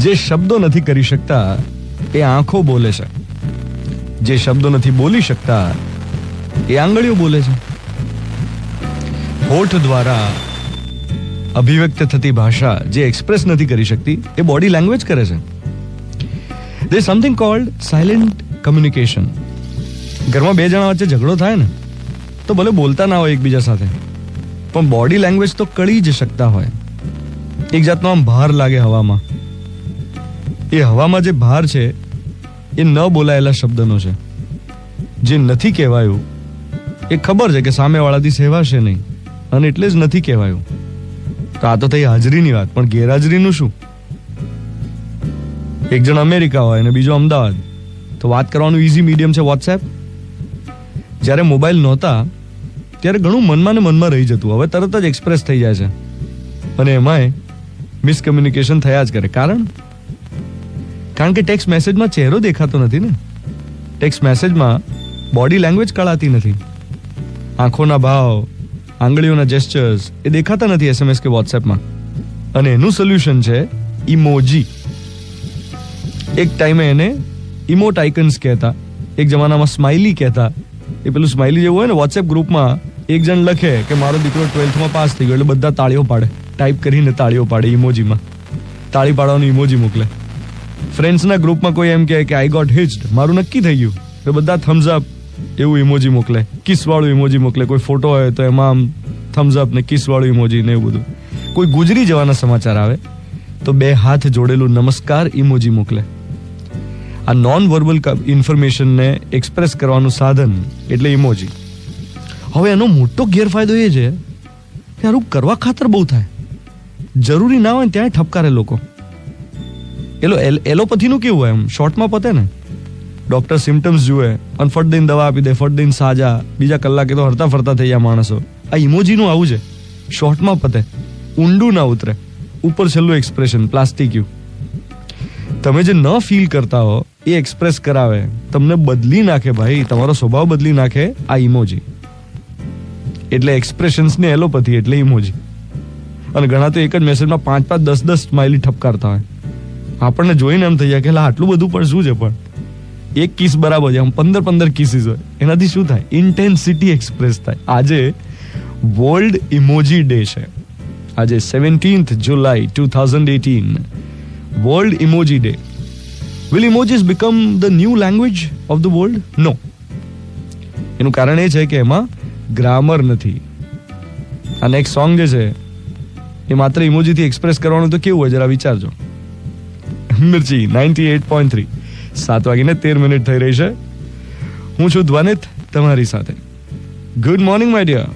જે શબ્દો નથી કરી શકતા એ આંખો બોલે છે, જે શબ્દો નથી બોલી શકતા એ આંગળીઓ બોલે છે. હોઠ દ્વારા અભિવ્યક્ત થતી ભાષા જે એક્સપ્રેસ નથી કરી શકતી એ બોડી લેંગ્વેજ કરે છે. there is something called silent communication. ઘરમાં બે જણા વચ્ચે ઝઘડો થાય ને તો ભલે બોલતા ના હોય એકબીજા સાથે, પણ બોડી લેંગ્વેજ તો કળી જ શકતા હોય. એક જાતનો આમ ભાર લાગે હવામાં. એ હવામાં જે ભાર છે એ ન બોલાયેલા શબ્દનો છે, જે નથી કહેવાયું. એ ખબર છે કે સામેવાળાથી સેવાશે નહીં અને એટલે જ નથી કહેવાયું. તો આ તો થઈ હાજરીની વાત, પણ ગેરહાજરીનું શું? એક જણ અમેરિકા હોય અને બીજો અમદાવાદ, તો વાત કરવાનું ઈઝી મીડિયમ છે વોટ્સએપ. જ્યારે મોબાઈલ નહોતા ત્યારે ઘણું મનમાં ને મનમાં રહી જતું, હવે તરત જ એક્સપ્રેસ થઈ જાય છે અને એમાંય મિસકમ્યુનિકેશન થયા જ કરે. કારણ કે ટેક્સ્ટ મેસેજમાં ચહેરો દેખાતો નથી ને, ટેક્સ્ટ મેસેજમાં બોડી લેંગ્વેજ કળાતી નથી, આંખોના ભાવ, આંગળીઓના જેસ્ચર્સ એ દેખાતા નથી SMS કે વોટ્સએપમાં. અને એનું સોલ્યુશન છે ઇમોજી. એક ટાઈમે એને ઇમોટ આઇકન્સ કહેતા, એક જમાનામાં સ્માઇલી કહેતા. એ પેલું સ્માઇલી જેવું હોય ને, વોટ્સએપ ગ્રુપમાં એક જણ લખે કે મારો દીકરો 12th પાસ થઈ ગયો એટલે બધા તાળીઓ પાડે, ટાઈપ કરીને તાળીઓ પાડે ઇમોજીમાં, તાળી પાડવાનું ઇમોજી મોકલે. ફ્રેન્ડ્સના ગ્રુપમાં કોઈ એમ કહે કે આઈ ગોટ હિચ્ડ, મારું નક્કી થઈ ગયું, તો બધા થમ્સ અપ એવું ઇમોજી મોકલે, કિસ વાળું ઇમોજી મોકલે. કોઈ ફોટો હોય તો એમાં આમ થમ્સ અપ ને કિસ વાળું ઇમોજી ને એવું બધું. કોઈ ગુજરી જવાના સમાચાર આવે તો બે હાથ જોડેલું નમસ્કાર ઇમોજી મોકલે. આ નોન વર્બલ ઇન્ફોર્મેશનને એક્સપ્રેસ કરવાનું સાધન એટલે ઇમોજી. હવે એનો મોટો ગેરફાયદો એ છે કે આવું કરવા ખાતર બહુ થાય, જરૂરી ના હોય ત્યાં ઠપકારે લોકો. એલોપથીનું કેવું હોય, એમ શોર્ટમાં પતે ને. ડોક્ટર સિમ્ટમ્સ જુએ અને ફટ દઈને દવા આપી દે, ફટ દઈને સાજા, બીજા કલાકે તો હરતા ફરતા થઈ ગયા માણસો. આ ઇમોજીનું આવું છે, શોર્ટમાં પતે, ઊંડું ના ઉતરે, ઉપર છેલ્લું એક્સપ્રેશન પ્લાસ્ટિક્યું. તમે જે ન ફીલ કરતા હો એ એક્સપ્રેસ કરાવે, તમને બદલી નાખે ભાઈ, તમારો સ્વભાવ બદલી નાખે આ ઇમોજી. એટલે એક્સપ્રેશન્સની એલોપથી એટલે ઇમોજી. અને ઘણા તો એક જ મેસેજમાં 5-5, 10-10 સ્માઇલી ઠપકારતા હોય. આપણને જોઈને એમ થઈ જાય કે આટલું બધું પણ શું છે, પણ એક કિસ બરાબર છે, આમ 15-15 કિસીસ હોય, એનાથી શું થાય? ઇન્ટેન્સિટી એક્સપ્રેસ થાય. આજે વર્લ્ડ ઇમોજી ડે છે. આજે 17th July 2018 world emoji day. Will emojis become the new language of the world? No. એનું કારણ એ છે કે એમાં ગ્રામર નથી. આ નેક્સ્ટ સોંગ જે છે એ માત્ર ઇમોજીથી એક્સપ્રેસ કરવાનું તો કેવું હોય જરા વિચારજો. મિર્ચી 98.3 7:13 થઈ રહી છે. હું છું ધ્વનિત તમારી સાથે. Good morning my dear.